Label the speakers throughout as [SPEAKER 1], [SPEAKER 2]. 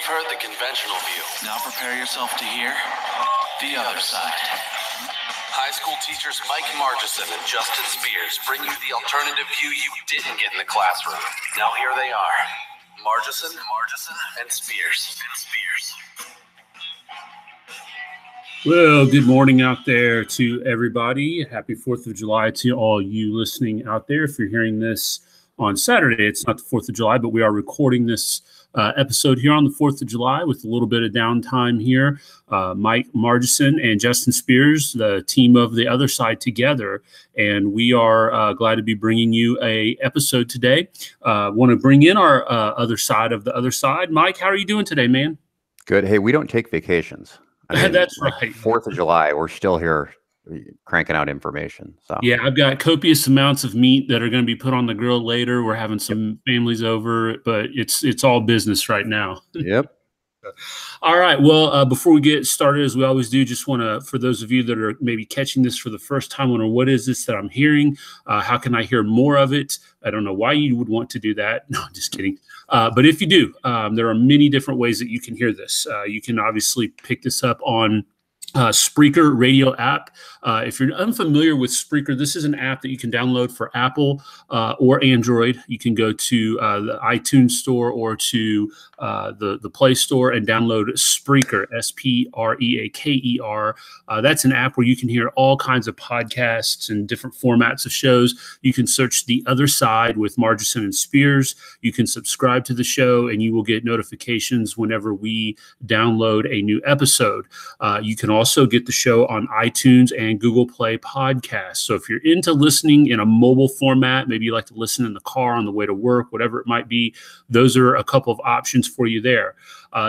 [SPEAKER 1] heard the conventional view. Now prepare yourself to hear the other side. High school teachers Mike Margison and Justin Spears bring you the alternative view you didn't get in the classroom. Now here they are, Margison, and Spears.
[SPEAKER 2] Well, good morning out there to everybody. Happy 4th of July to all you listening out there. If you're hearing this on Saturday, it's not the 4th of July, but we are recording this episode here on the 4th of July with a little bit of downtime here. Mike Margison and Justin Spears, the team of The Other Side together. And we are glad to be bringing you a episode today. Want to bring in our other side of The Other Side. Mike, how are you doing today, man?
[SPEAKER 3] Good. Hey, we don't take vacations. I mean,
[SPEAKER 2] that's right.
[SPEAKER 3] 4th of July, we're still here cranking out information. So
[SPEAKER 2] yeah, I've got copious amounts of meat that are going to be put on the grill later. We're having some families over, but it's all business right now.
[SPEAKER 3] Yep.
[SPEAKER 2] All right. Well, before we get started, as we always do, just want to, for those of you that are maybe catching this for the first time, wonder what is this that I'm hearing? How can I hear more of it? I don't know why you would want to do that. No, just kidding. But if you do, there are many different ways that you can hear this. You can obviously pick this up on Spreaker radio app. If you're unfamiliar with Spreaker, this is an app that you can download for Apple or Android. You can go to the iTunes store or to the Play Store and download Spreaker, Spreaker. That's an app where you can hear all kinds of podcasts and different formats of shows. You can search The Other Side with Margison and Spears. You can subscribe to the show and you will get notifications whenever we download a new episode. You can also get the show on iTunes and Google Play Podcasts. So if you're into listening in a mobile format, maybe you like to listen in the car on the way to work, whatever it might be, those are a couple of options for you there.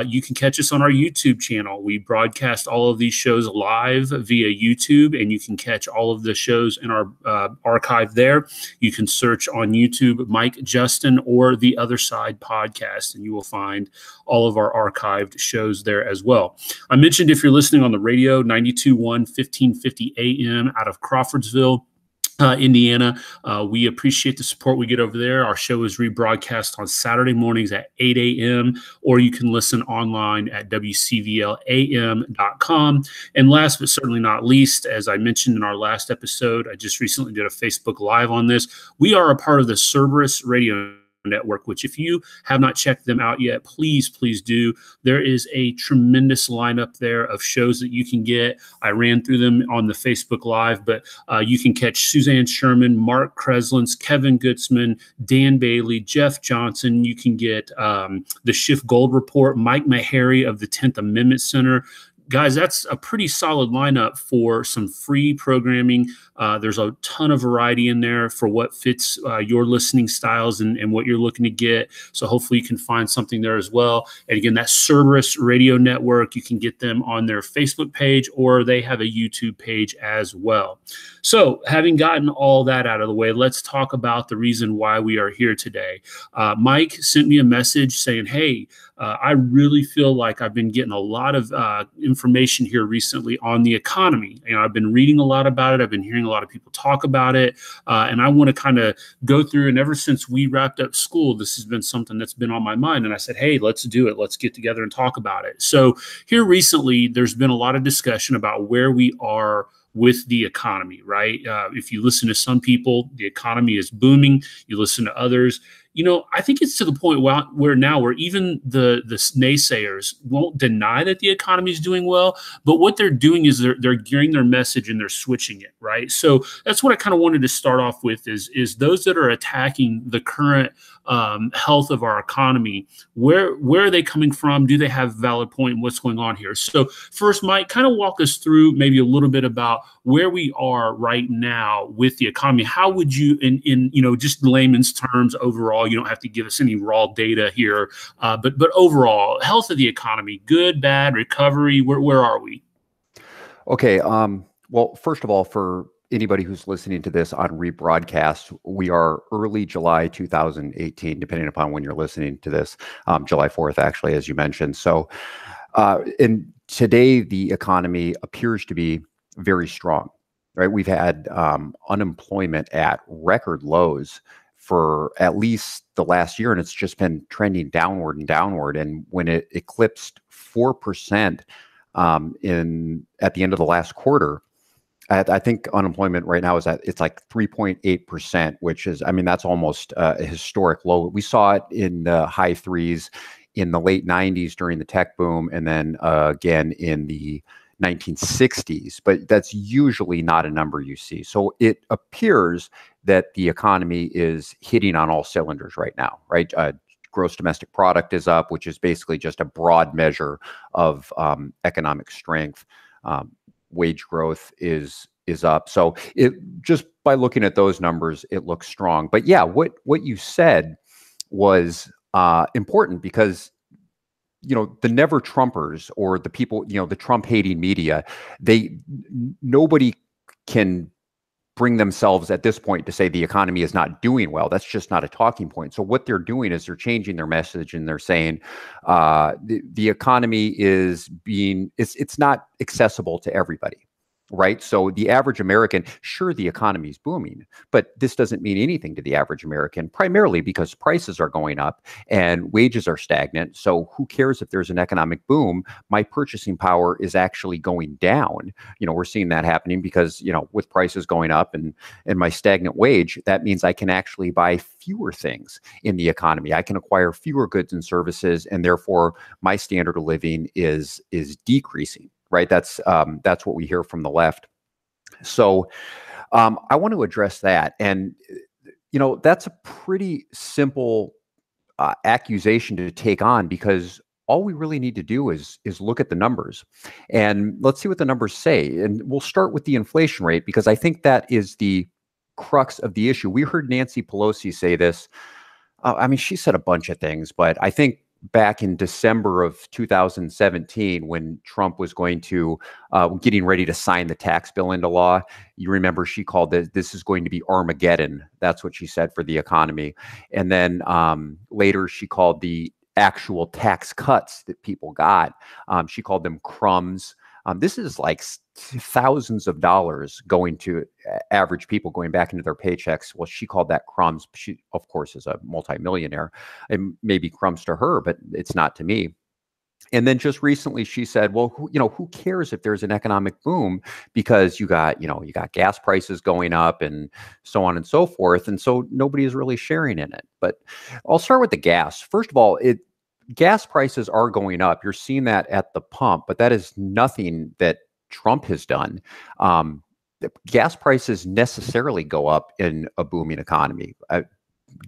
[SPEAKER 2] You can catch us on our YouTube channel. We broadcast all of these shows live via YouTube, and you can catch all of the shows in our archive there. You can search on YouTube, Mike Justin or The Other Side Podcast, and you will find all of our archived shows there as well. I mentioned if you're listening on the radio, 92.1, 1550 AM out of Crawfordsville, Indiana. We appreciate the support we get over there. Our show is rebroadcast on Saturday mornings at 8 a.m., or you can listen online at wcvlam.com. And last but certainly not least, as I mentioned in our last episode, I just recently did a Facebook Live on this. We are a part of the Cerberus Radio Network, which if you have not checked them out yet, please do. There is a tremendous lineup there of shows that you can get. I ran through them on the Facebook Live, but you can catch Suzanne Sherman, Mark Kreslins, Kevin Gutzman, Dan Bailey, Jeff Johnson. You can get the Schiff Gold Report, Mike Meharry of the 10th Amendment Center. Guys, that's a pretty solid lineup for some free programming. There's a ton of variety in there for what fits your listening styles and what you're looking to get. So hopefully you can find something there as well. And again, that Cerberus Radio Network, you can get them on their Facebook page, or they have a YouTube page as well. So having gotten all that out of the way, let's talk about the reason why we are here today. Mike sent me a message saying, hey, I really feel like I've been getting a lot of information here recently on the economy. You know, I've been reading a lot about it. I've been hearing a lot of people talk about it. And I want to kind of go through, and ever since we wrapped up school, this has been something that's been on my mind. And I said, hey, let's do it. Let's get together and talk about it. So here recently, there's been a lot of discussion about where we are with the economy, right? If you listen to some people, the economy is booming. You listen to others, you know, I think it's to the point where now where even the naysayers won't deny that the economy is doing well, but what they're doing is they're gearing their message and they're switching it, right? So that's what I kind of wanted to start off with is those that are attacking the current health of our economy, where are they coming from? Do they have a valid point? What's going on here? So first, Mike, kind of walk us through maybe a little bit about where we are right now with the economy. How would you, in you know, just layman's terms, overall, you don't have to give us any raw data here, but overall, health of the economy, good, bad, recovery, where are we?
[SPEAKER 3] Okay. Well, first of all, for anybody who's listening to this on rebroadcast, we are early July 2018, depending upon when you're listening to this, July 4th, actually, as you mentioned. So, and today the economy appears to be very strong, right? We've had unemployment at record lows for at least the last year, and it's just been trending downward and downward. And when it eclipsed 4% at the end of the last quarter, I think unemployment right now it's like 3.8%, which is, I mean, that's almost a historic low. We saw it in the high threes in the late 90s during the tech boom, and then again in the 1960s, but that's usually not a number you see. So it appears that the economy is hitting on all cylinders right now, right? Gross domestic product is up, which is basically just a broad measure of economic strength. Wage growth is up. So it, just by looking at those numbers, it looks strong. But yeah, what you said was important, because the never Trumpers, or the people, the Trump hating media, nobody can bring themselves at this point to say the economy is not doing well. That's just not a talking point. So what they're doing is they're changing their message, and they're saying the economy it's not accessible to everybody. Right. So the average American, sure, the economy is booming, but this doesn't mean anything to the average American, primarily because prices are going up and wages are stagnant. So who cares if there's an economic boom? My purchasing power is actually going down. We're seeing that happening because, with prices going up and my stagnant wage, that means I can actually buy fewer things in the economy. I can acquire fewer goods and services, and therefore my standard of living is decreasing. Right. That's what we hear from the left. So I want to address that. And, that's a pretty simple accusation to take on, because all we really need to do is look at the numbers, and let's see what the numbers say. And we'll start with the inflation rate, because I think that is the crux of the issue. We heard Nancy Pelosi say this. I mean, she said a bunch of things, but I think back in December of 2017, when Trump was getting ready to sign the tax bill into law, you remember she called this is going to be Armageddon. That's what she said for the economy. And then later she called the actual tax cuts that people got, she called them crumbs. This is like thousands of dollars going to average people, going back into their paychecks. Well, she called that crumbs. She, of course, is a multimillionaire. It may be crumbs to her, but it's not to me. And then just recently she said, well, who cares if there's an economic boom, because you got gas prices going up and so on and so forth. And so nobody is really sharing in it. But I'll start with the gas. First of all, gas prices are going up. You're seeing that at the pump, but that is nothing that Trump has done. Gas prices necessarily go up in a booming economy.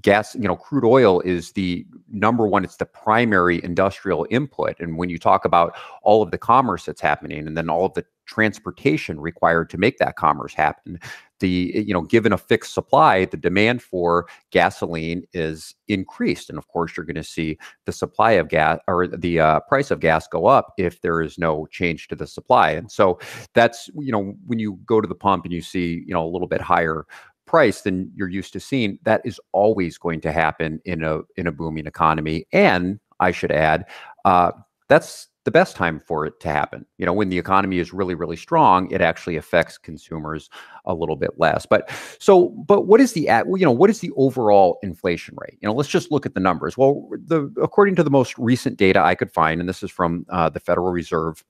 [SPEAKER 3] Gas, crude oil is the number one. It's the primary industrial input. And when you talk about all of the commerce that's happening, and then all of the transportation required to make that commerce happen, given a fixed supply, the demand for gasoline is increased. And of course, you're going to see the supply of gas, or the price of gas, go up if there is no change to the supply. And so that's, when you go to the pump and you see, a little bit higher price than you're used to seeing, that is always going to happen in a booming economy. And I should add, that's the best time for it to happen. When the economy is really, really strong, it actually affects consumers a little bit less. But what is the overall inflation rate? Let's just look at the numbers. Well, according to the most recent data I could find, and this is from the Federal Reserve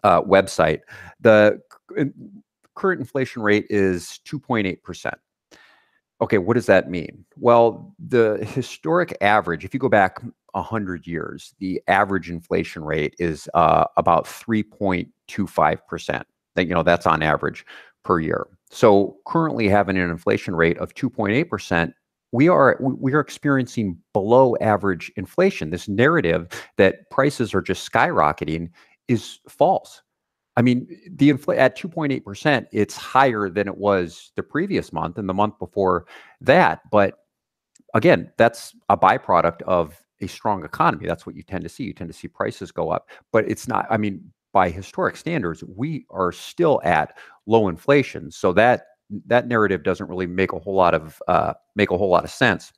[SPEAKER 3] website, the current inflation rate is 2.8%. Okay, what does that mean? Well, the historic average, if you go back 100 years, the average inflation rate is about 3.25%. That's on average per year. So currently having an inflation rate of 2.8%, we are experiencing below average inflation. This narrative that prices are just skyrocketing is false. I mean, at 2.8%, it's higher than it was the previous month and the month before that. But again, that's a byproduct of a strong economy. That's what you tend to see. You tend to see prices go up, but it's not. I mean, by historic standards, we are still at low inflation. So that narrative doesn't really make a whole lot of sense.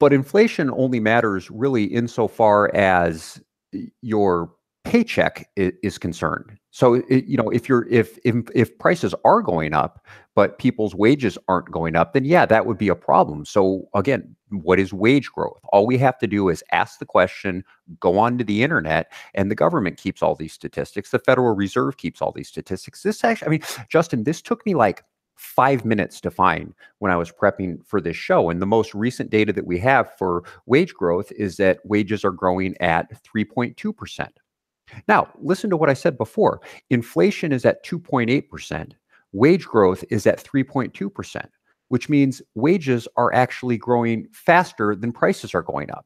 [SPEAKER 3] But inflation only matters really insofar as your paycheck is concerned. So if prices are going up, but people's wages aren't going up, then yeah, that would be a problem. So again, what is wage growth? All we have to do is ask the question, go onto the internet, and the government keeps all these statistics. The Federal Reserve keeps all these statistics. This actually, I mean, Justin, this took me like 5 minutes to find when I was prepping for this show. And the most recent data that we have for wage growth is that wages are growing at 3.2%. Now, listen to what I said before. Inflation is at 2.8%. Wage growth is at 3.2%, which means wages are actually growing faster than prices are going up.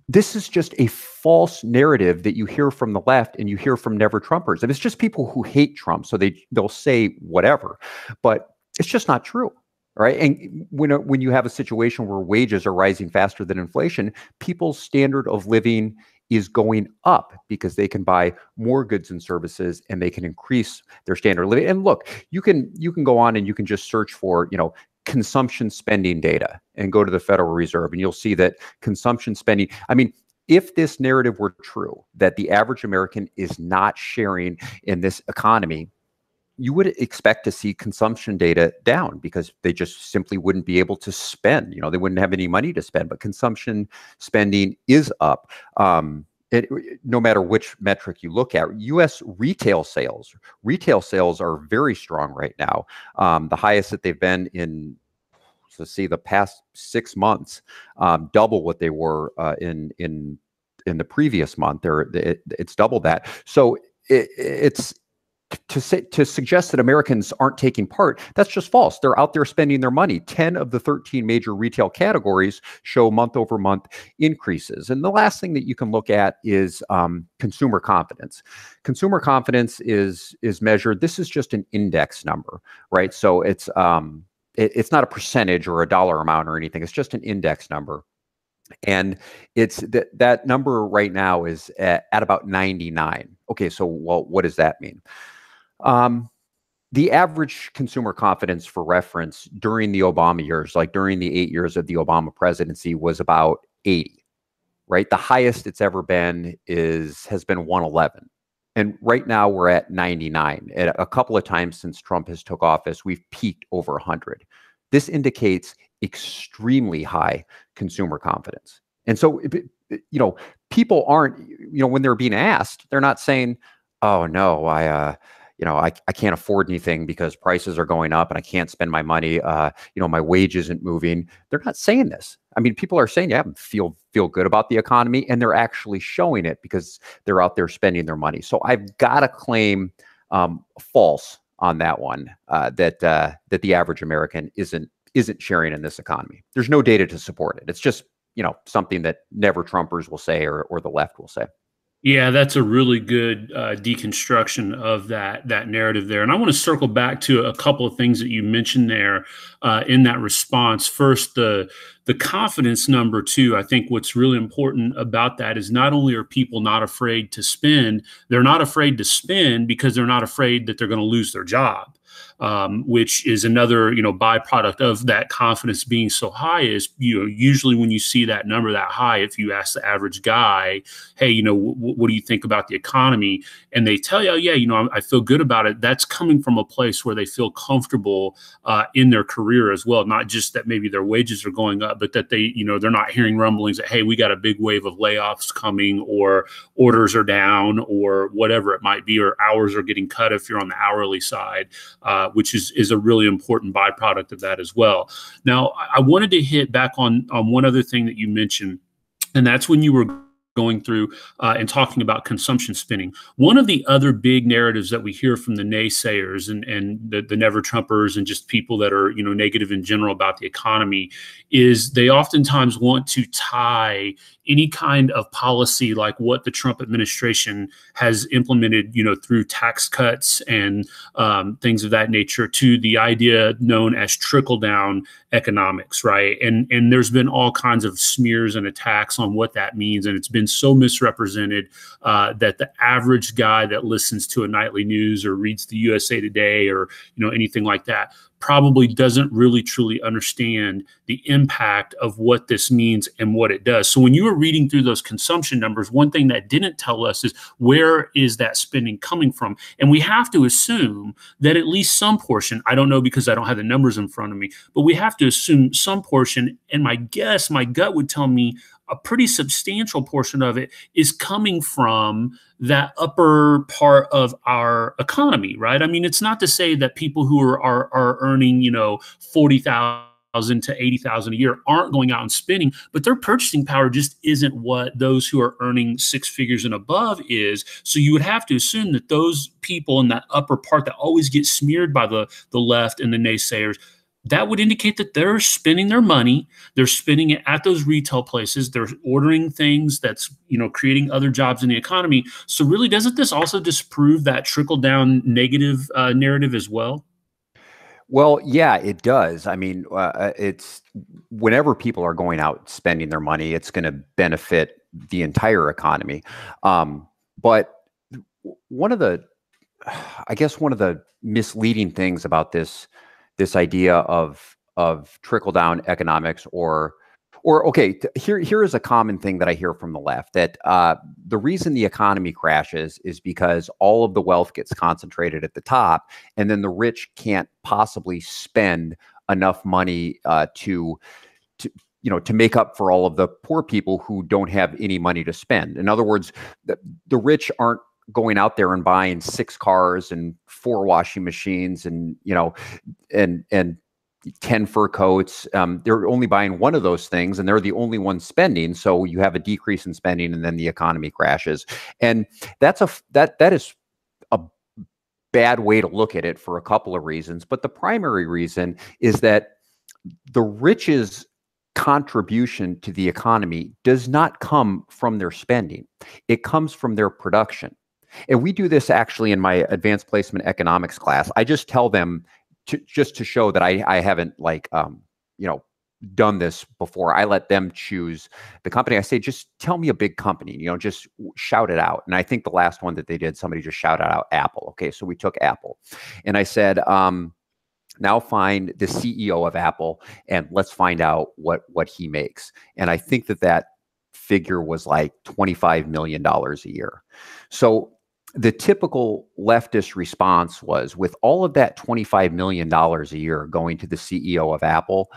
[SPEAKER 3] This is just a false narrative that you hear from the left and you hear from never Trumpers. And it's just people who hate Trump, so they'll say whatever, but it's just not true. Right. And when you have a situation where wages are rising faster than inflation, people's standard of living is going up because they can buy more goods and services and they can increase their standard of living. And look, you can go on and you can just search for, consumption spending data and go to the Federal Reserve and you'll see that consumption spending, I mean, if this narrative were true, that the average American is not sharing in this economy, you would expect to see consumption data down because they just simply wouldn't be able to spend. They wouldn't have any money to spend, but consumption spending is up. No matter which metric you look at, U.S. retail sales are very strong right now. The highest that they've been in, the past 6 months, double what they were in the previous month. It's double that. So it's to suggest that Americans aren't taking part, that's just false. They're out there spending their money. 10 of the 13 major retail categories show month-over-month increases. And the last thing that you can look at is consumer confidence. Consumer confidence is measured. This is just an index number, right? So it's not a percentage or a dollar amount or anything. It's just an index number. And it's that number right now is at about 99. Okay, so what does that mean? The average consumer confidence, for reference, during the Obama years, like during the 8 years of the Obama presidency, was about 80, right? The highest it's ever been has been 111. And right now we're at 99. And a couple of times since Trump has took office, we've peaked over 100. This indicates extremely high consumer confidence. And so, people aren't, when they're being asked, they're not saying, oh no, I can't afford anything because prices are going up and I can't spend my money. My wage isn't moving. They're not saying this. I mean, people are saying, yeah, feel good about the economy, and they're actually showing it because they're out there spending their money. So I've got to claim false on that one, that the average American isn't sharing in this economy. There's no data to support it. It's just, something that never Trumpers will say or the left will say.
[SPEAKER 2] Yeah, that's a really good deconstruction of that narrative there. And I want to circle back to a couple of things that you mentioned there in that response. First, the confidence number too. I think what's really important about that is not only are people not afraid to spend, they're not afraid to spend because they're not afraid that they're going to lose their job. Which is another, byproduct of that confidence being so high is, usually when you see that number that high, if you ask the average guy, hey, what do you think about the economy? And they tell you, oh, yeah, I feel good about it. That's coming from a place where they feel comfortable in their career as well. Not just that maybe their wages are going up, but that they're not hearing rumblings that, hey, we got a big wave of layoffs coming, or orders are down, or whatever it might be, or hours are getting cut if you're on the hourly side. Which is a really important byproduct of that as well. Now, I wanted to hit back on one other thing that you mentioned, and that's when you were going through and talking about consumption spending. One of the other big narratives that we hear from the naysayers and the never Trumpers and just people that are negative in general about the economy is they oftentimes want to tie any kind of policy like what the Trump administration has implemented, through tax cuts and things of that nature, to the idea known as trickle-down economics, right? And there's been all kinds of smears and attacks on what that means, and it's been so misrepresented that the average guy that listens to a nightly news or reads the USA Today or anything like that probably doesn't really truly understand the impact of what this means and what it does. So when you were reading through those consumption numbers, one thing that didn't tell us is where is that spending coming from? And we have to assume that at least some portion, I don't know because I don't have the numbers in front of me, but we have to assume some portion. And my gut would tell me a pretty substantial portion of it is coming from that upper part of our economy, right? I mean, it's not to say that people who are earning, $40,000 to $80,000 a year aren't going out and spending, but their purchasing power just isn't what those who are earning six figures and above is. So you would have to assume that those people in that upper part that always get smeared by the left and the naysayers, that would indicate that they're spending their money. They're spending it at those retail places. They're ordering things that's, creating other jobs in the economy. So really, doesn't this also disprove that trickle down negative narrative as well?
[SPEAKER 3] Well, yeah, it does. I mean, it's whenever people are going out spending their money, it's going to benefit the entire economy. But one of the misleading things about this idea of trickle down economics or okay, here is a common thing that I hear from the left, that the reason the economy crashes is because all of the wealth gets concentrated at the top, and then the rich can't possibly spend enough money to make up for all of the poor people who don't have any money to spend. In other words, the rich aren't going out there and buying 6 cars and 4 washing machines and 10 fur coats. They're only buying one of those things, and they're the only ones spending. So you have a decrease in spending, and then the economy crashes. And that is a bad way to look at it for a couple of reasons. But the primary reason is that the rich's contribution to the economy does not come from their spending. It comes from their production. And we do this actually in my advanced placement economics class. I just tell them just to show that I haven't done this before. I let them choose the company. I say, just tell me a big company, just shout it out. And I think the last one that they did, somebody just shouted out Apple. Okay, so we took Apple, and I said, now find the CEO of Apple and let's find out what he makes. And I think that figure was like $25 million a year. So the typical leftist response was, with all of that $25 million a year going to the CEO of Apple,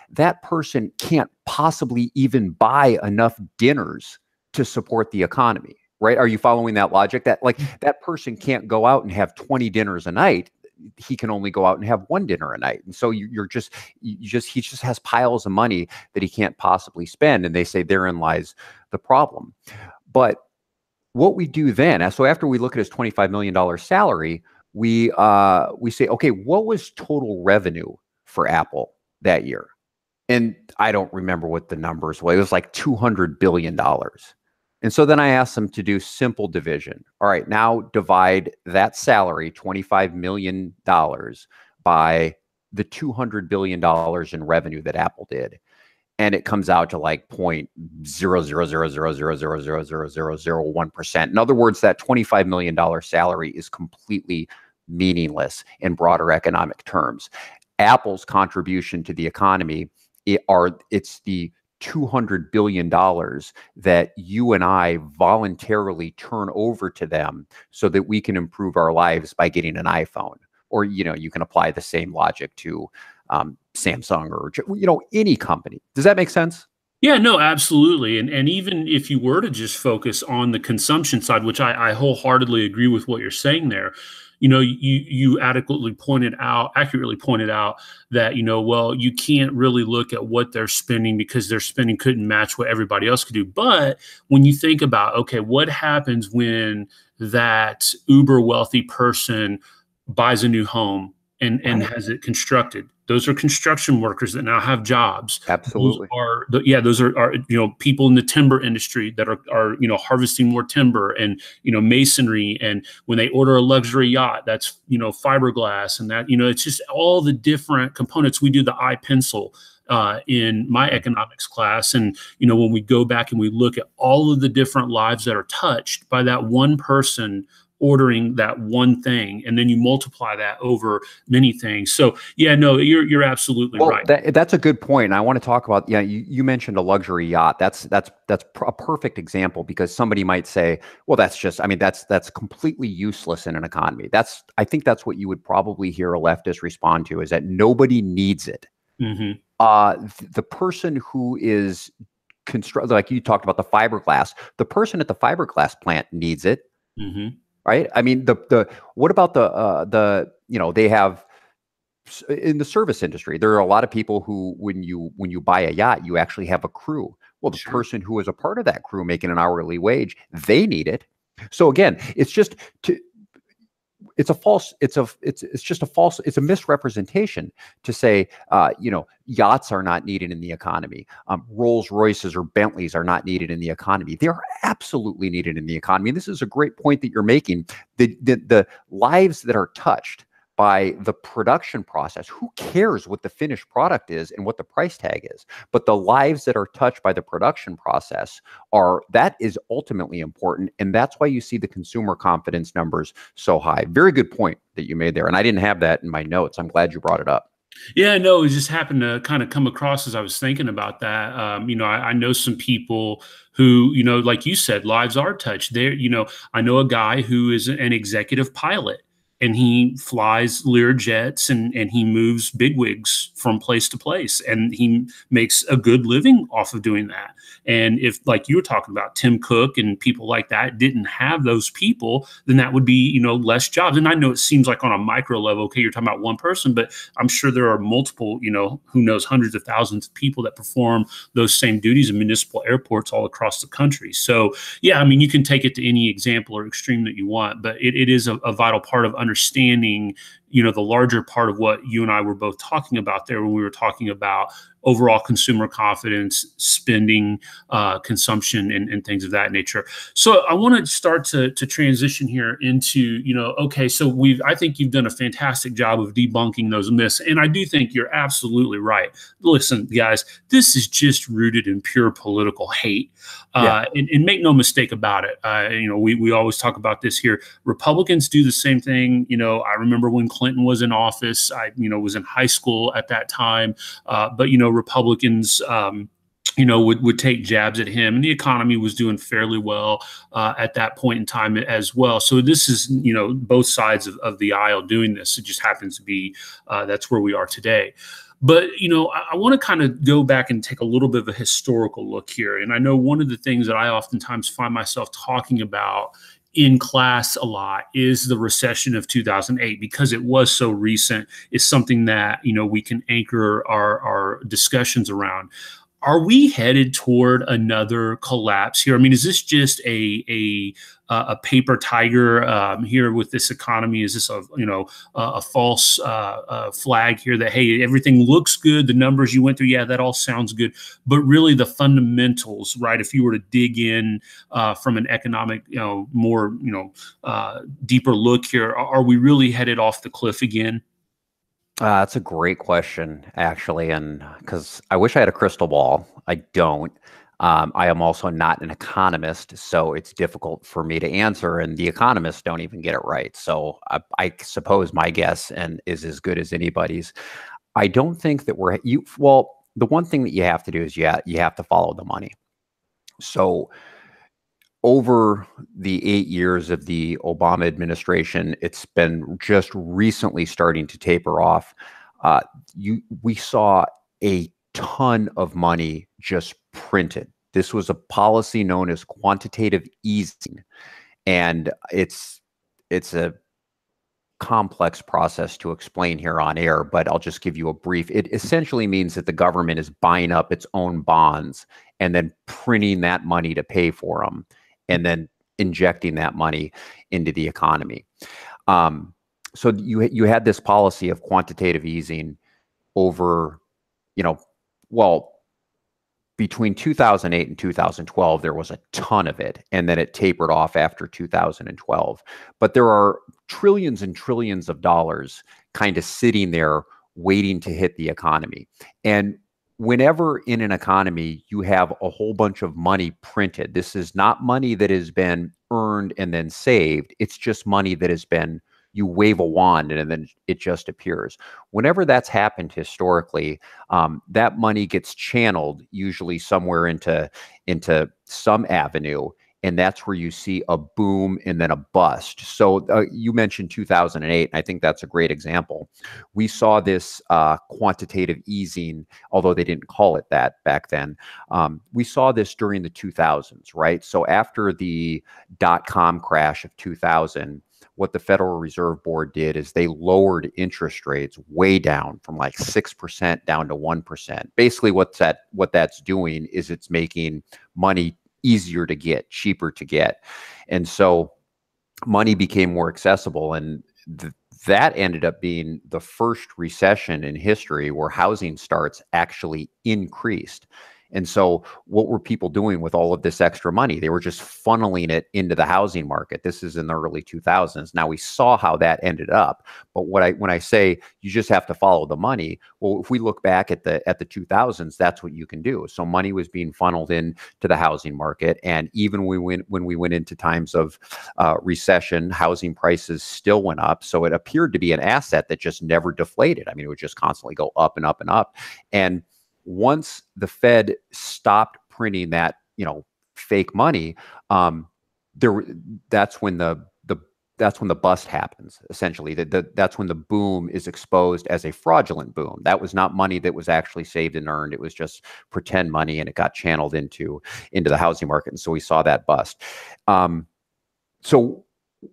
[SPEAKER 3] that person can't possibly even buy enough dinners to support the economy, right? Are you following that logic? That that person can't go out and have 20 dinners a night. He can only go out and have 1 dinner a night. And so he just has piles of money that he can't possibly spend. And they say therein lies the problem. But what we do then, so after we look at his $25 million salary, we say, okay, what was total revenue for Apple that year? And I don't remember what the numbers were. It was like $200 billion. And so then I asked them to do simple division. All right, now divide that salary, $25 million, by the $200 billion in revenue that Apple did. And it comes out to like 0.00000000001%. In other words, that $25 million salary is completely meaningless in broader economic terms. Apple's contribution to the economy, it's the $200 billion that you and I voluntarily turn over to them so that we can improve our lives by getting an iPhone. Or, you can apply the same logic to Samsung or, any company. Does that make sense?
[SPEAKER 2] Yeah, no, absolutely. And even if you were to just focus on the consumption side, which I wholeheartedly agree with what you're saying there, you accurately pointed out that, you can't really look at what they're spending because their spending couldn't match what everybody else could do. But when you think about, okay, what happens when that uber wealthy person buys a new home and has it constructed? Those are construction workers that now have jobs.
[SPEAKER 3] Absolutely.
[SPEAKER 2] Those are people in the timber industry that are harvesting more timber and masonry. And when they order a luxury yacht, that's fiberglass, and that it's just all the different components. We do the iPencil in my economics class, and when we go back and we look at all of the different lives that are touched by that one person ordering that one thing, and then you multiply that over many things. So yeah, no, you're absolutely right.
[SPEAKER 3] That's a good point. And I want to talk about, you mentioned a luxury yacht. That's a perfect example, because somebody might say, well, that's completely useless in an economy. I think that's what you would probably hear a leftist respond to, is that nobody needs it. The person who is like you talked about the fiberglass, the person at the fiberglass plant needs it. Right. I mean, what about they have, in the service industry, there are a lot of people who, when you buy a yacht, you actually have a crew. Well, the person who is a part of that crew making an hourly wage, they need it. So again, it's just it's a misrepresentation to say, yachts are not needed in the economy. Rolls Royces or Bentleys are not needed in the economy. They are absolutely needed in the economy. And this is a great point that you're making. The lives that are touched by the production process, who cares what the finished product is and what the price tag is? But the lives that are touched by the production process that is ultimately important. And that's why you see the consumer confidence numbers so high. Very good point that you made there. And I didn't have that in my notes. I'm glad you brought it up.
[SPEAKER 2] Yeah, no, it just happened to kind of come across as I was thinking about that. I know some people who, like you said, lives are touched. I know a guy who is an executive pilot, and he flies Lear jets and he moves bigwigs from place to place, and he makes a good living off of doing that. And if, like you were talking about, Tim Cook and people like that didn't have those people, then that would be, less jobs. And I know it seems like on a micro level, okay, you're talking about one person, but I'm sure there are multiple, who knows, hundreds of thousands of people that perform those same duties in municipal airports all across the country. So yeah, I mean, you can take it to any example or extreme that you want, but it is a vital part of understanding, the larger part of what you and I were both talking about there when we were talking about overall consumer confidence, spending, consumption, and things of that nature. So I want to start to transition here into, okay, so I think you've done a fantastic job of debunking those myths. And I do think you're absolutely right. Listen, guys, this is just rooted in pure political hate. And make no mistake about it. We always talk about this here. Republicans do the same thing. I remember when Clinton was in office, I was in high school at that time. But Republicans, would take jabs at him, and the economy was doing fairly well at that point in time as well. So this is, both sides of the aisle doing this. It just happens to be that's where we are today. But, I want to kind of go back and take a little bit of a historical look here. And I know one of the things that I oftentimes find myself talking about in class a lot is the recession of 2008, because it was so recent. It's something that, we can anchor our discussions around. Are we headed toward another collapse here? I mean, is this just a paper tiger here with this economy? Is this a false flag here that, hey, everything looks good, the numbers you went through, yeah, that all sounds good, but really the fundamentals, right? If you were to dig in from an economic, more deeper look here, are we really headed off the cliff again?
[SPEAKER 3] That's a great question, actually, and because I wish I had a crystal ball. I don't. I am also not an economist, so it's difficult for me to answer, and the economists don't even get it right. So I suppose my guess is as good as anybody's. I don't think that the one thing that you have to do is you have to follow the money. So over the 8 years of the Obama administration, it's been just recently starting to taper off. We saw a ton of money just printed. This was a policy known as quantitative easing, and it's a complex process to explain here on air, but I'll just give you a brief. It essentially means that the government is buying up its own bonds and then printing that money to pay for them, and then injecting that money into the economy. So you had this policy of quantitative easing over, between 2008 and 2012, there was a ton of it, and then it tapered off after 2012. But there are trillions and trillions of dollars kind of sitting there waiting to hit the economy. And whenever in an economy you have a whole bunch of money printed, this is not money that has been earned and then saved. It's just money that has been, you wave a wand and then it just appears. Whenever that's happened historically, that money gets channeled usually somewhere into some avenue. And that's where you see a boom and then a bust. So you mentioned 2008, and I think that's a great example. We saw this quantitative easing, although they didn't call it that back then. We saw this during the 2000s, right? So after the dot-com crash of 2000, what the Federal Reserve Board did is they lowered interest rates way down from like 6% down to 1%. Basically, what that's doing is it's making money easier to get, cheaper to get. And so money became more accessible. And that ended up being the first recession in history where housing starts actually increased. And so what were people doing with all of this extra money? They were just funneling it into the housing market. This is in the early 2000s. Now we saw how that ended up. But when I say you just have to follow the money, well, if we look back at the 2000s, that's what you can do. So money was being funneled into the housing market. And even when we went into times of recession, housing prices still went up. So it appeared to be an asset that just never deflated. I mean, it would just constantly go up and up and up. And once the Fed stopped printing that, fake money, that's when the bust happens. Essentially, that's when the boom is exposed as a fraudulent boom. That was not money that was actually saved and earned. It was just pretend money, and it got channeled into the housing market. And so we saw that bust. So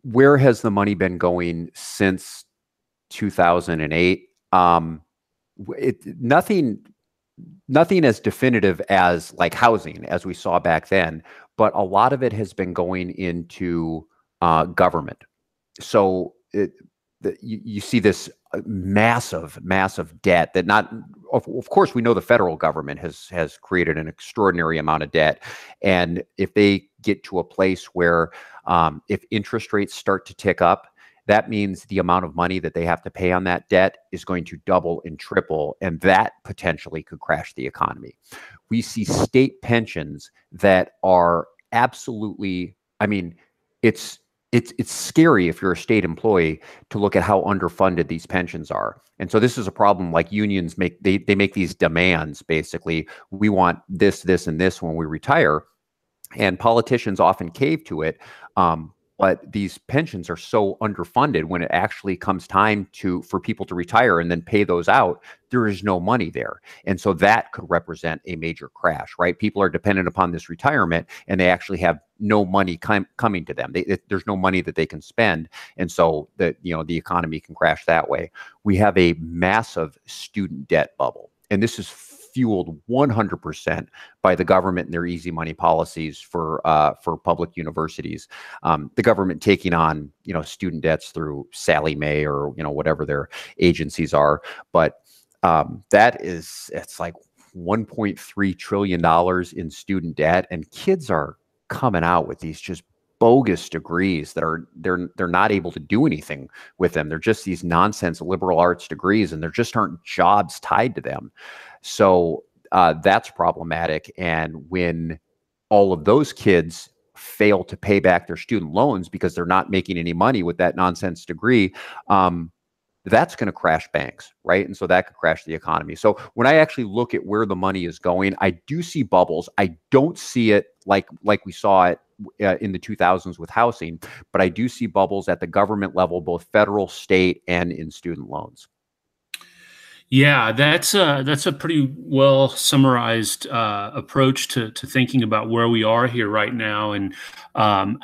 [SPEAKER 3] where has the money been going since 2008? Nothing as definitive as like housing as we saw back then, but a lot of it has been going into government. So you see this massive debt that of course we know the federal government has created an extraordinary amount of debt. And if they get to a place where if interest rates start to tick up, that means the amount of money that they have to pay on that debt is going to double and triple, and that potentially could crash the economy. We see state pensions that are absolutely, I mean, it's scary if you're a state employee to look at how underfunded these pensions are. And so this is a problem. Like unions make these demands. Basically, we want this, and this when we retire, and politicians often cave to it. But these pensions are so underfunded when it actually comes time for people to retire and then pay those out, there is no money there. And so that could represent a major crash, right? People are dependent upon this retirement and they actually have no money coming to them. There's no money that they can spend. And so the economy can crash that way. We have a massive student debt bubble. And this is fueled 100% by the government and their easy money policies for public universities. The government taking on student debts through Sallie Mae or whatever their agencies are, but it's like $1.3 trillion in student debt, and kids are coming out with these just bogus degrees that they're not able to do anything with them. They're just these nonsense liberal arts degrees, and there just aren't jobs tied to them. So that's problematic. And when all of those kids fail to pay back their student loans because they're not making any money with that nonsense degree, that's going to crash banks, right? And so that could crash the economy. So when I actually look at where the money is going, I do see bubbles. I don't see it like we saw it in the 2000s with housing, but I do see bubbles at the government level, both federal, state, and in student loans.
[SPEAKER 2] Yeah, that's a pretty well summarized approach to thinking about where we are here right now. And I'm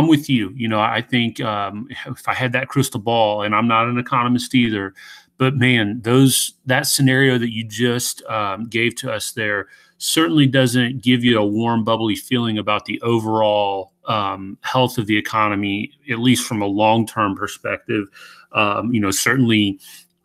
[SPEAKER 2] with you. I think if I had that crystal ball, and I'm not an economist either, but man, that scenario that you just gave to us there certainly doesn't give you a warm, bubbly feeling about the overall health of the economy, at least from a long-term perspective. Certainly,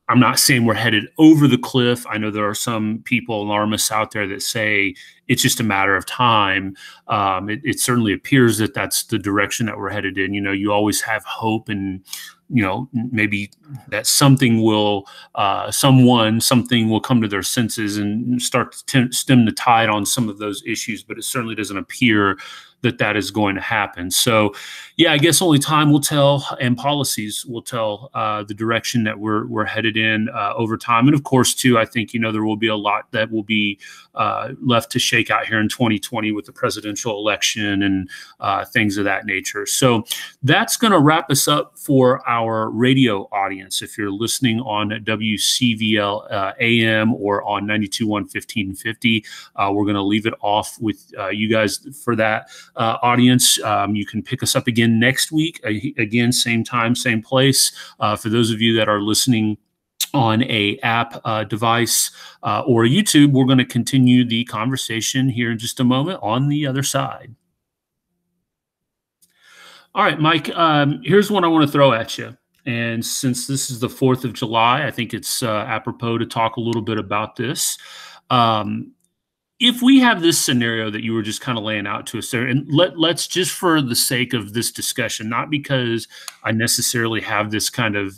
[SPEAKER 2] I'm not saying we're headed over the cliff. I know there are some people, alarmists out there, that say it's just a matter of time. It certainly appears that that's the direction that we're headed in. You always have hope and maybe that something will come to their senses and start to stem the tide on some of those issues. But it certainly doesn't appear that is going to happen. So, yeah, I guess only time will tell, and policies will tell the direction that we're headed in over time. And of course, too, I think there will be a lot that will be left to shake out here in 2020 with the presidential election and things of that nature. So that's going to wrap us up for our radio audience. If you're listening on WCVL AM or on 92.1 1550, we're going to leave it off with you guys for that. Audience, you can pick us up again next week. Again, same time, same place. For those of you that are listening on a app device or YouTube, we're going to continue the conversation here in just a moment on the other side. All right, Mike, here's one I want to throw at you. And since this is the 4th of July, I think it's apropos to talk a little bit about this. If we have this scenario that you were just kind of laying out to us there, and let's just for the sake of this discussion, not because I necessarily have this kind of,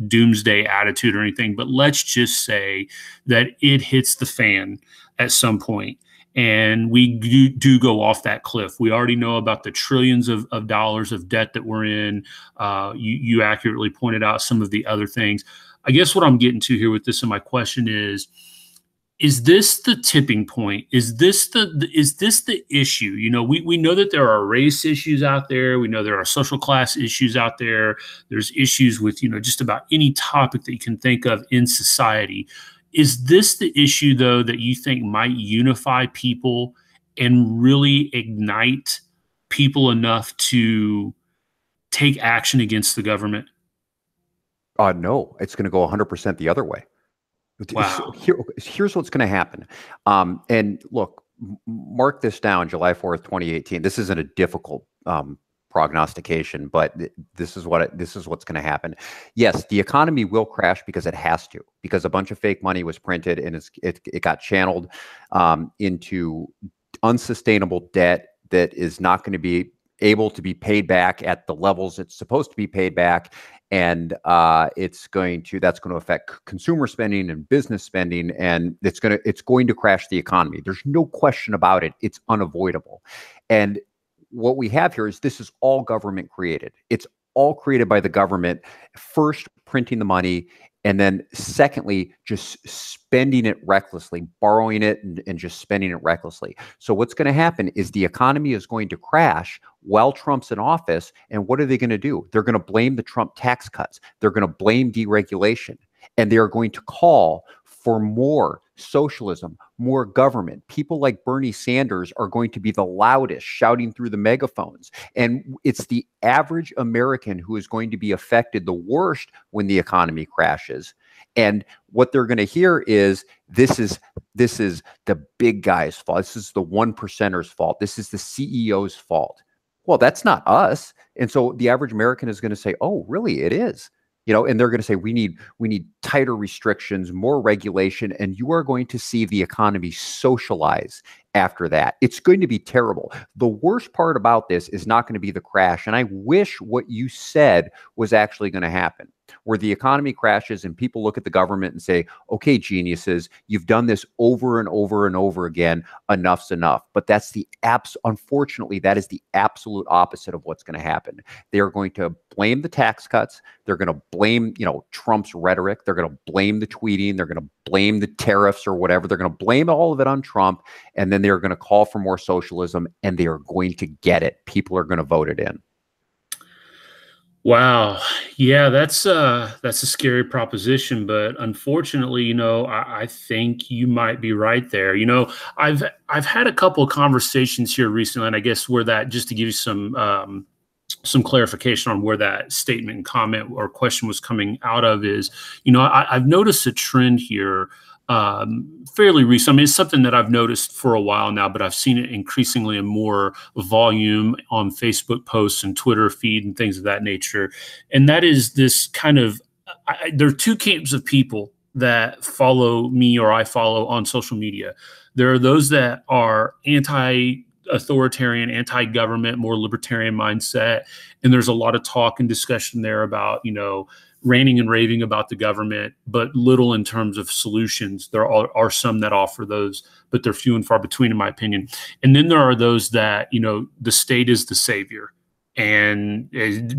[SPEAKER 2] doomsday attitude or anything, but let's just say that it hits the fan at some point and we do go off that cliff. We already know about the trillions of dollars of debt that we're in. You accurately pointed out some of the other things. I guess what I'm getting to here with this, and my question is this the tipping point? Is this the issue? We know that there are race issues out there. We know there are social class issues out there. There's issues with, just about any topic that you can think of in society. Is this the issue, though, that you think might unify people and really ignite people enough to take action against the government?
[SPEAKER 3] No, it's going to go 100% the other way.
[SPEAKER 2] Wow.
[SPEAKER 3] Here's what's going to happen. And look, mark this down, July 4th, 2018. This isn't a difficult prognostication, but this is what's going to happen. Yes, the economy will crash because it has to, because a bunch of fake money was printed and it got channeled into unsustainable debt that is not going to be able to be paid back at the levels it's supposed to be paid back. And that's going to affect consumer spending and business spending, and it's going to crash the economy. There's no question about it. It's unavoidable. And what we have here is this is all government created. It's all created by the government, first printing the money, and then secondly, just spending it recklessly, borrowing it and just spending it recklessly. So what's going to happen is the economy is going to crash while Trump's in office. And what are they going to do? They're going to blame the Trump tax cuts. They're going to blame deregulation. And they are going to call for more socialism, more government. People like Bernie Sanders are going to be the loudest, shouting through the megaphones. And it's the average American who is going to be affected the worst when the economy crashes. And what they're going to hear is this is the big guy's fault. This is the 1%ers' fault. This is the CEO's fault. Well, that's not us. And so the average American is going to say, oh, really? It is. And they're going to say, we need tighter restrictions, more regulation, and you are going to see the economy socialize after that. It's going to be terrible. The worst part about this is not going to be the crash. And I wish what you said was actually going to happen, where the economy crashes and people look at the government and say, okay, geniuses, you've done this over and over and over again. Enough's enough. But unfortunately, that is the absolute opposite of what's going to happen. They are going to blame the tax cuts. They're going to blame, Trump's rhetoric. They're going to blame the tweeting. They're going to blame the tariffs or whatever. They're going to blame all of it on Trump. And then they're going to call for more socialism, and they are going to get it. People are going to vote it in.
[SPEAKER 2] Wow. Yeah, that's a scary proposition, but unfortunately, I think you might be right there. I've had a couple of conversations here recently, and I guess just to give you some clarification on where that statement and comment or question was coming out of is, I've noticed a trend here fairly recent. I mean, it's something that I've noticed for a while now, but I've seen it increasingly in more volume on Facebook posts and Twitter feed and things of that nature. And that is this kind of, there are two camps of people that follow me or I follow on social media. There are those that are anti authoritarian, anti-government, more libertarian mindset. And there's a lot of talk and discussion there about, ranting and raving about the government, but little in terms of solutions. There are some that offer those, but they're few and far between, in my opinion. And then there are those that, the state is the savior, and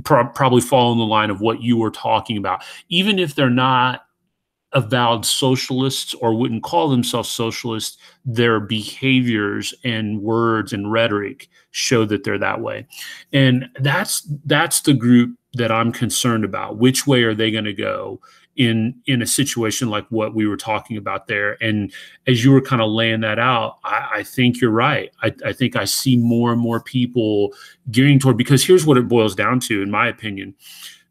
[SPEAKER 2] probably fall in the line of what you were talking about. Even if they're not avowed socialists or wouldn't call themselves socialists, their behaviors and words and rhetoric show that they're that way. And that's the group that I'm concerned about. Which way are they going to go in a situation like what we were talking about there? And as you were kind of laying that out, I think you're right. I think I see more and more people gearing toward, because here's what it boils down to, in my opinion: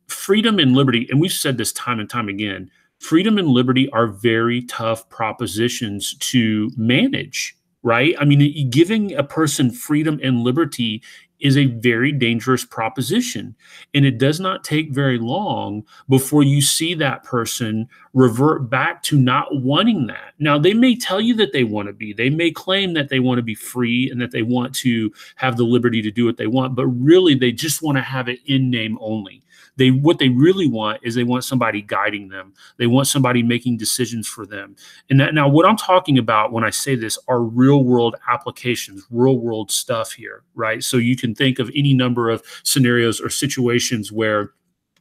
[SPEAKER 2] freedom and liberty. And we've said this time and time again, freedom and liberty are very tough propositions to manage, right? I mean, giving a person freedom and liberty is a very dangerous proposition. And it does not take very long before you see that person revert back to not wanting that. Now, they may tell you that they want to be, they may claim that they want to be free and that they want to have the liberty to do what they want, but really they just want to have it in name only. What they really want is they want somebody guiding them. They want somebody making decisions for them. And now what I'm talking about when I say this are real world applications, real world stuff here, right? So you can think of any number of scenarios or situations where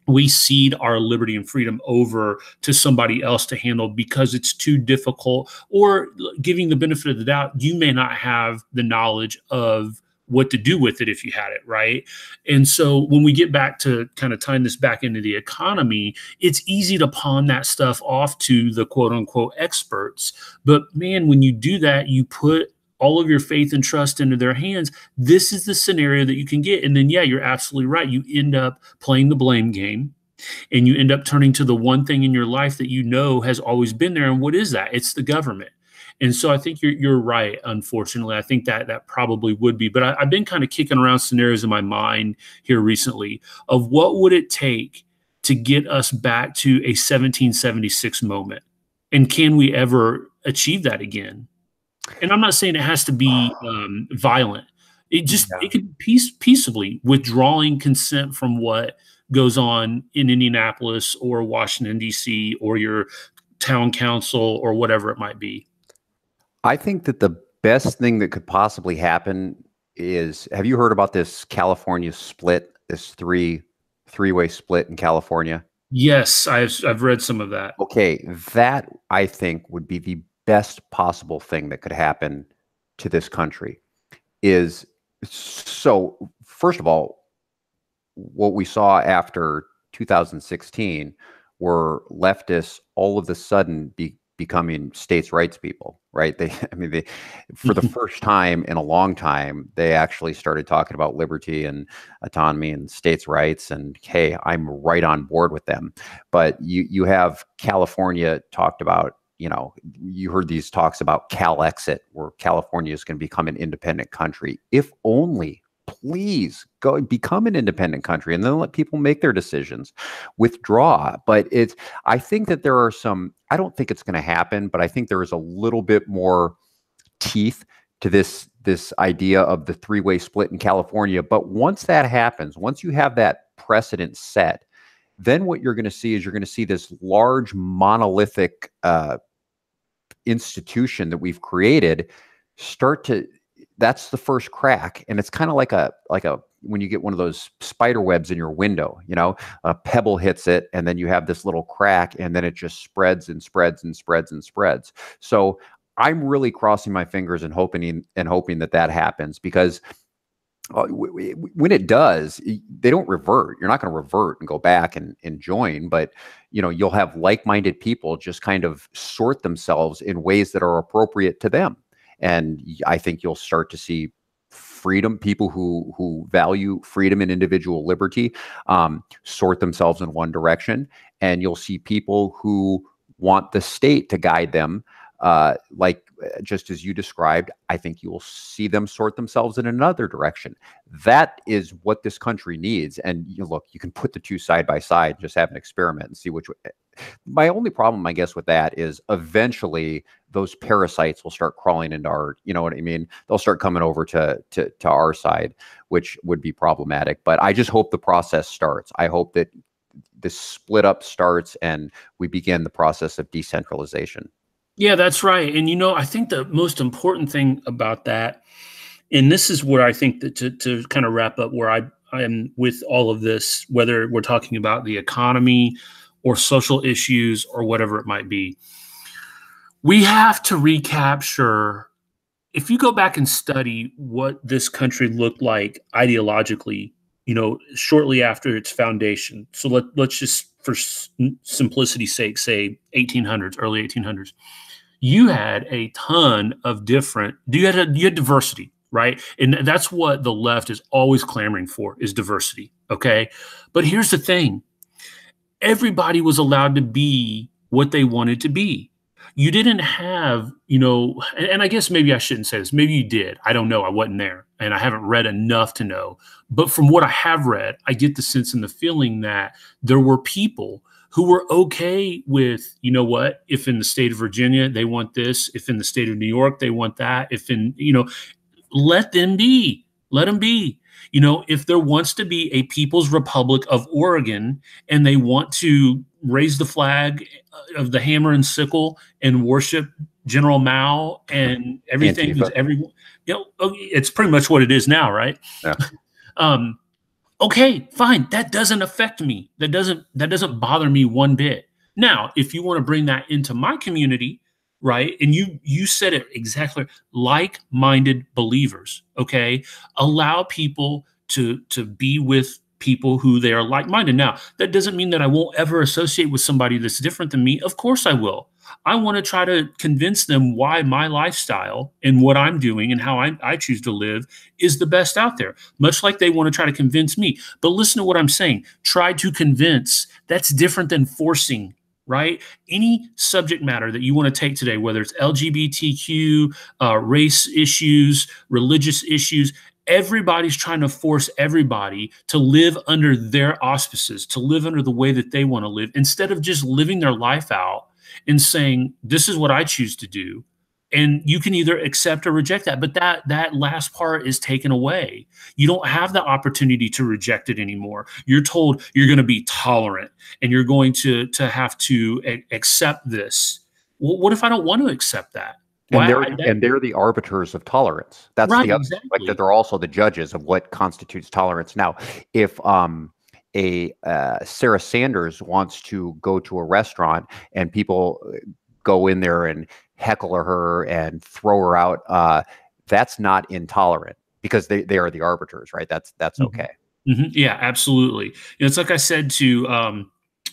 [SPEAKER 2] we cede our liberty and freedom over to somebody else to handle because it's too difficult, or giving the benefit of the doubt, you may not have the knowledge of what to do with it if you had it, right? And so when we get back to kind of tying this back into the economy, it's easy to pawn that stuff off to the quote unquote experts. But man, when you do that, you put all of your faith and trust into their hands. This is the scenario that you can get. And then, yeah, you're absolutely right. You end up playing the blame game, and you end up turning to the one thing in your life that has always been there. And what is that? It's the government. And so I think you're right. Unfortunately, I think that probably would be. But I've been kind of kicking around scenarios in my mind here recently of what would it take to get us back to a 1776 moment, and can we ever achieve that again? And I'm not saying it has to be violent. It could peaceably withdrawing consent from what goes on in Indianapolis or Washington, D.C., or your town council or whatever it might be.
[SPEAKER 3] I think that the best thing that could possibly happen is, have you heard about this California split, this three-way split in California?
[SPEAKER 2] Yes, I've read some of that.
[SPEAKER 3] Okay, that I think would be the best possible thing that could happen to this country. So first of all, what we saw after 2016 were leftists all of a sudden becoming states' rights people, right? They for the first time in a long time, they actually started talking about liberty and autonomy and states' rights. And hey, I'm right on board with them. But you have California talked about, you heard these talks about Cal exit, where California is going to become an independent country. If only, please go become an independent country and then let people make their decisions, withdraw. But I think that there are I don't think it's going to happen, but I think there is a little bit more teeth to this idea of the three-way split in California. But once that happens, once you have that precedent set, then what you're going to see is this large monolithic institution that we've created that's the first crack. And it's kind of like a when you get one of those spider webs in your window, a pebble hits it and then you have this little crack, and then it just spreads and spreads and spreads and spreads. So I'm really crossing my fingers and hoping that happens, because when it does, they don't revert. You're not going to revert and go back and join, but you'll have like-minded people just kind of sort themselves in ways that are appropriate to them. And I think you'll start to see freedom, people who value freedom and individual liberty, sort themselves in one direction. And you'll see people who want the state to guide them, just as you described. I think you will see them sort themselves in another direction. That is what this country needs. And look, you can put the two side by side, just have an experiment and see which my only problem, I guess, with that is eventually those parasites will start crawling into our, you know what I mean? They'll start coming over to our side, which would be problematic. But I just hope the process starts. I hope that this split up starts and we begin the process of decentralization.
[SPEAKER 2] Yeah, that's right. And, I think the most important thing about that, and this is where I think that to kind of wrap up where I am with all of this, whether we're talking about the economy or social issues or whatever it might be, we have to recapture. If you go back and study what this country looked like ideologically, shortly after its foundation. So let's just, for simplicity's sake, say 1800s, early 1800s. You had a ton of different. You had diversity, right? And that's what the left is always clamoring for, is diversity. Okay, but here's the thing: everybody was allowed to be what they wanted to be. You didn't have, and I guess maybe I shouldn't say this. Maybe you did. I don't know. I wasn't there and I haven't read enough to know. But from what I have read, I get the sense and the feeling that there were people who were okay with, if in the state of Virginia, they want this, if in the state of New York, they want that, if in, let them be. If there wants to be a People's Republic of Oregon and they want to raise the flag of the hammer and sickle and worship General Mao and everything, it's pretty much what it is now, right?
[SPEAKER 3] Yeah.
[SPEAKER 2] Okay, fine. That doesn't affect me. That doesn't bother me one bit. Now, if you want to bring that into my community, right? And you said it exactly, like-minded believers, okay? Allow people to be with people who they are like-minded. Now, that doesn't mean that I won't ever associate with somebody that's different than me. Of course I will. I want to try to convince them why my lifestyle and what I'm doing and how I choose to live is the best out there, much like they want to try to convince me. But listen to what I'm saying. Try to convince. That's different than forcing, right? Any subject matter that you want to take today, whether it's LGBTQ, race issues, religious issues, everybody's trying to force everybody to live under their auspices, to live under the way that they want to live, instead of just living their life out and saying, this is what I choose to do. And you can either accept or reject that. But that last part is taken away. You don't have the opportunity to reject it anymore. You're told you're going to be tolerant and you're going to have to accept this. Well, what if I don't want to accept that?
[SPEAKER 3] And they're the arbiters of tolerance. That's
[SPEAKER 2] right,
[SPEAKER 3] the other,
[SPEAKER 2] exactly.
[SPEAKER 3] like that they're also the judges of what constitutes tolerance. Now, if Sarah Sanders wants to go to a restaurant and people go in there and heckle her and throw her out, that's not intolerant because they are the arbiters, right? That's okay.
[SPEAKER 2] Mm-hmm. Yeah, absolutely. It's like I said to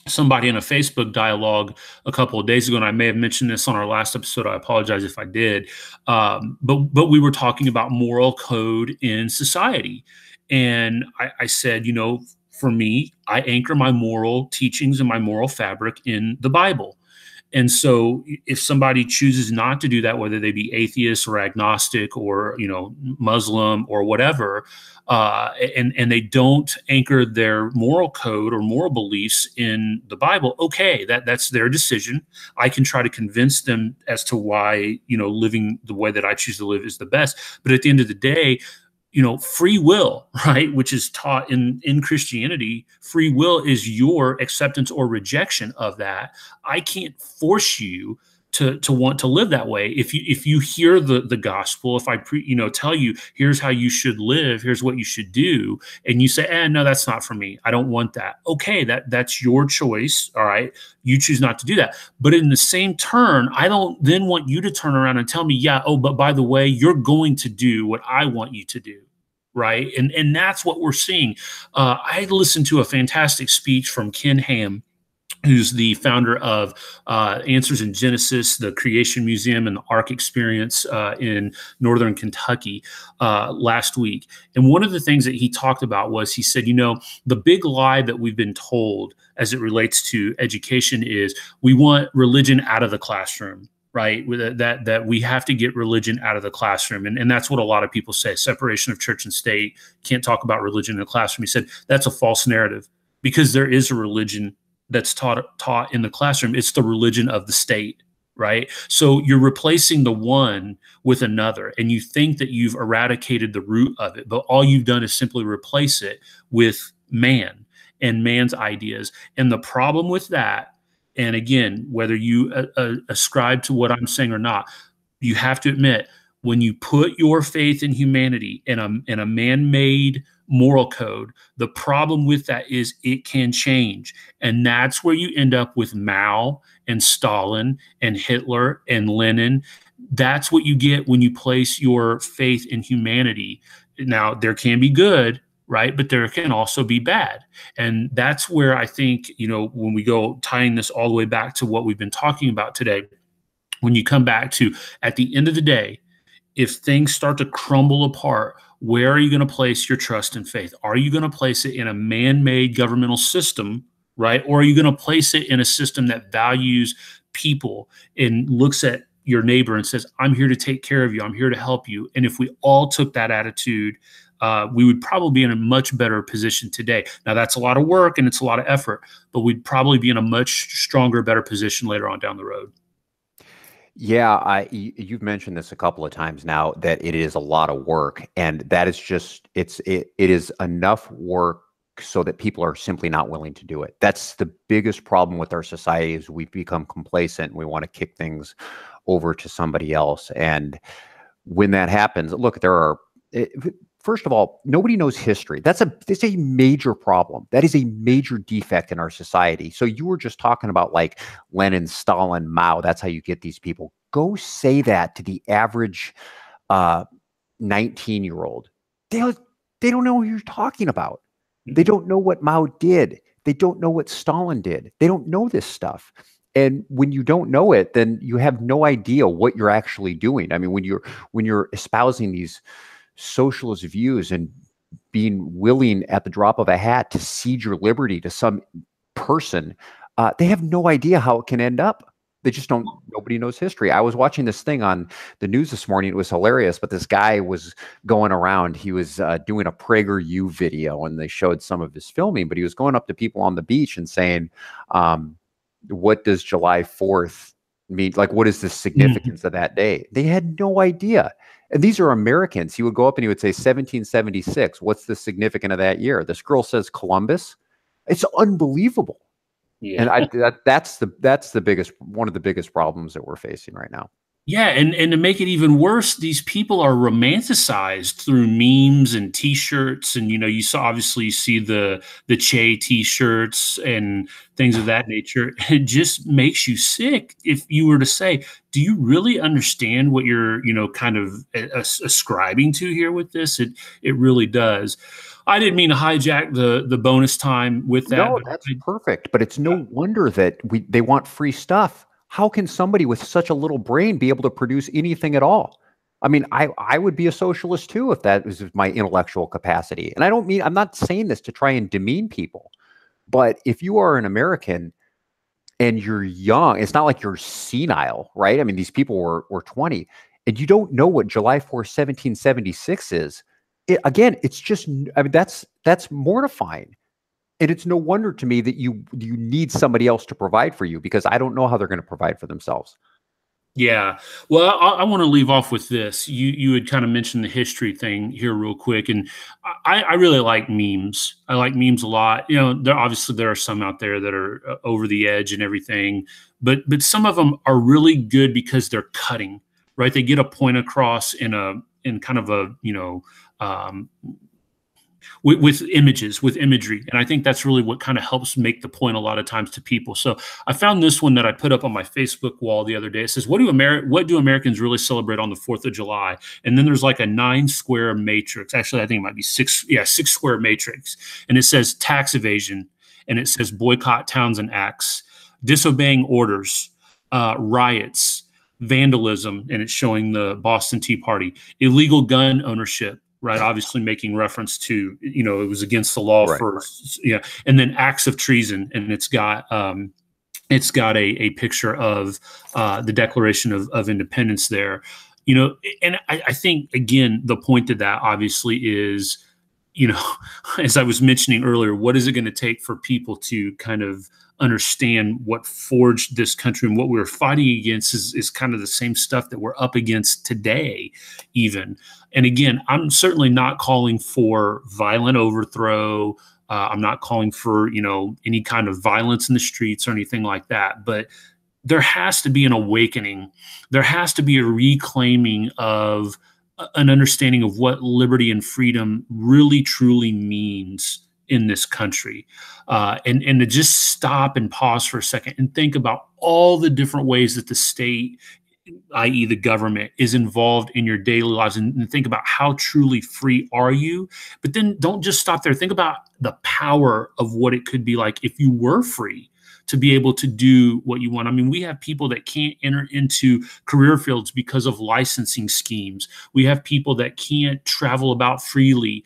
[SPEAKER 2] somebody in a Facebook dialogue a couple of days ago, and I may have mentioned this on our last episode. I apologize if I did. But we were talking about moral code in society. And I said, for me, I anchor my moral teachings and my moral fabric in the Bible. And so if somebody chooses not to do that, whether they be atheist or agnostic or, Muslim or whatever, and they don't anchor their moral code or moral beliefs in the Bible, okay, that's their decision. I can try to convince them as to why, living the way that I choose to live is the best. But at the end of the day, free will, right, which is taught in Christianity, free will is your acceptance or rejection of that. I can't force you to want to live that way. If you hear the gospel, if I tell you, here's how you should live, here's what you should do, and you say, no, that's not for me, I don't want that. Okay, that's your choice. All right, you choose not to do that. But in the same turn, I don't then want you to turn around and tell me, but by the way, you're going to do what I want you to do. Right. And that's what we're seeing. I listened to a fantastic speech from Ken Ham, who's the founder of Answers in Genesis, the Creation Museum, and the Ark Experience in Northern Kentucky last week. And one of the things that he talked about was, he said, the big lie that we've been told as it relates to education is we want religion out of the classroom. Right, that we have to get religion out of the classroom. And that's what a lot of people say, separation of church and state, can't talk about religion in the classroom. He said, that's a false narrative, because there is a religion that's taught in the classroom. It's the religion of the state, right? So you're replacing the one with another, and you think that you've eradicated the root of it, but all you've done is simply replace it with man and man's ideas. And the problem with that, and again, whether you ascribe to what I'm saying or not, you have to admit, when you put your faith in humanity in a man-made moral code, the problem with that is it can change. And that's where you end up with Mao and Stalin and Hitler and Lenin. That's what you get when you place your faith in humanity. Now, there can be good, right? But there can also be bad. And that's where I think, when we go tying this all the way back to what we've been talking about today, when you come back to, at the end of the day, if things start to crumble apart, where are you going to place your trust and faith? Are you going to place it in a man-made governmental system, right? Or are you going to place it in a system that values people and looks at your neighbor and says, I'm here to take care of you. I'm here to help you. And if we all took that attitude, we would probably be in a much better position today. Now, that's a lot of work and it's a lot of effort, but we'd probably be in a much stronger, better position later on down the road.
[SPEAKER 3] Yeah, you've mentioned this a couple of times now, that it is a lot of work, and that is just it is enough work so that people are simply not willing to do it. That's the biggest problem with our society, is we've become complacent and we want to kick things over to somebody else. And when that happens, look, first of all, nobody knows history. That's a major problem. That is a major defect in our society. So you were just talking about like Lenin, Stalin, Mao. That's how you get these people. Go say that to the average 19-year-old. They don't know what you're talking about. They don't know what Mao did. They don't know what Stalin did. They don't know this stuff. And when you don't know it, then you have no idea what you're actually doing. I mean, when you're espousing these socialist views and being willing at the drop of a hat to cede your liberty to some person, they have no idea how it can end up. They just don't. Nobody knows history. I was watching this thing on the news this morning. It was hilarious, but this guy was going around. He was doing a PragerU video, and they showed some of his filming, but he was going up to people on the beach and saying, what does July 4th mean? Like, what is the significance of that day? They had no idea. And these are Americans. He would go up and he would say 1776. What's the significance of that year? This girl says Columbus. It's unbelievable. Yeah. And that's the biggest, one of the biggest problems that we're facing right now.
[SPEAKER 2] Yeah, and to make it even worse, these people are romanticized through memes and T-shirts, and you see the Che T-shirts and things of that nature. It just makes you sick if you were to say, "Do you really understand what you're kind of ascribing to here with this?" It really does. I didn't mean to hijack the bonus time with that.
[SPEAKER 3] No, that's perfect. But it's no wonder that they want free stuff. How can somebody with such a little brain be able to produce anything at all? I mean, I would be a socialist too if that was my intellectual capacity. And I'm not saying this to try and demean people, but if you are an American and you're young, it's not like you're senile, right? I mean, these people were 20, and you don't know what July 4th, 1776 is. It's just, I mean, that's mortifying. And it's no wonder to me that you need somebody else to provide for you, because I don't know how they're going to provide for themselves.
[SPEAKER 2] Yeah. Well, I want to leave off with this. You had kind of mentioned the history thing here real quick. And I really like memes. I like memes a lot. There are some out there that are over the edge and everything, but some of them are really good because they're cutting, right? They get a point across in kind of a, with images, with imagery. And I think that's really what kind of helps make the point a lot of times to people. So I found this one that I put up on my Facebook wall the other day. It says, what do Americans really celebrate on the 4th of July? And then there's like a 9-square matrix. Actually, I think it might be 6-square matrix. And it says tax evasion. And it says boycott Townsend acts, disobeying orders, riots, vandalism. And it's showing the Boston Tea Party, illegal gun ownership, right? Obviously making reference to, it was against the law, right, first. Yeah. And then acts of treason. And it's got a picture of the Declaration of Independence there, and I think, again, the point of that obviously is as I was mentioning earlier, what is it going to take for people to kind of understand what forged this country, and what we're fighting against is kind of the same stuff that we're up against today, even. And again, I'm certainly not calling for violent overthrow. I'm not calling for, any kind of violence in the streets or anything like that. But there has to be an awakening. There has to be a reclaiming of an understanding of what liberty and freedom really truly means in this country, and to just stop and pause for a second and think about all the different ways that the state, i.e. the government, is involved in your daily lives, and think about how truly free are you. But then don't just stop there. Think about the power of what it could be like if you were free to be able to do what you want. I mean, we have people that can't enter into career fields because of licensing schemes. We have people that can't travel about freely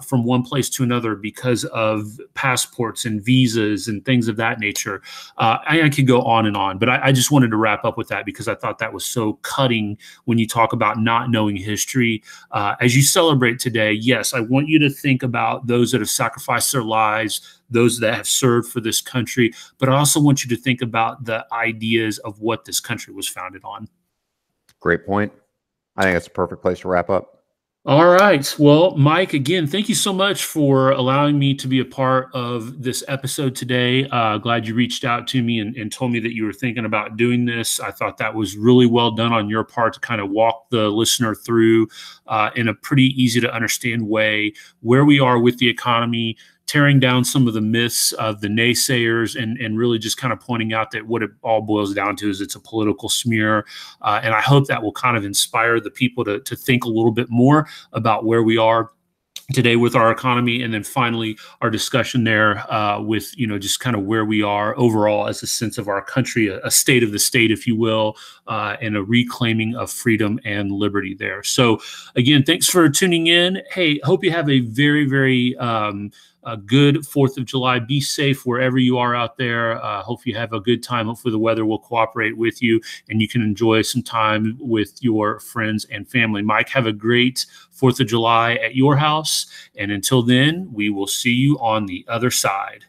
[SPEAKER 2] from one place to another because of passports and visas and things of that nature. I could go on and on, but I just wanted to wrap up with that because I thought that was so cutting when you talk about not knowing history. As you celebrate today, yes, I want you to think about those that have sacrificed their lives, those that have served for this country, but I also want you to think about the ideas of what this country was founded on.
[SPEAKER 3] Great point. I think that's a perfect place to wrap up.
[SPEAKER 2] All right. Well, Mike, again, thank you so much for allowing me to be a part of this episode today. Glad you reached out to me and told me that you were thinking about doing this. I thought that was really well done on your part to kind of walk the listener through in a pretty easy to understand way where we are with the economy, tearing down some of the myths of the naysayers, and really just kind of pointing out that what it all boils down to is it's a political smear. And I hope that will kind of inspire the people to think a little bit more about where we are today with our economy. And then finally, our discussion there with, just kind of where we are overall as a sense of our country, a state of the state, if you will, and a reclaiming of freedom and liberty there. So again, thanks for tuning in. Hey, hope you have a very, very a good 4th of July. Be safe wherever you are out there. Hope you have a good time. Hopefully the weather will cooperate with you and you can enjoy some time with your friends and family. Mike, have a great 4th of July at your house. And until then, we will see you on the other side.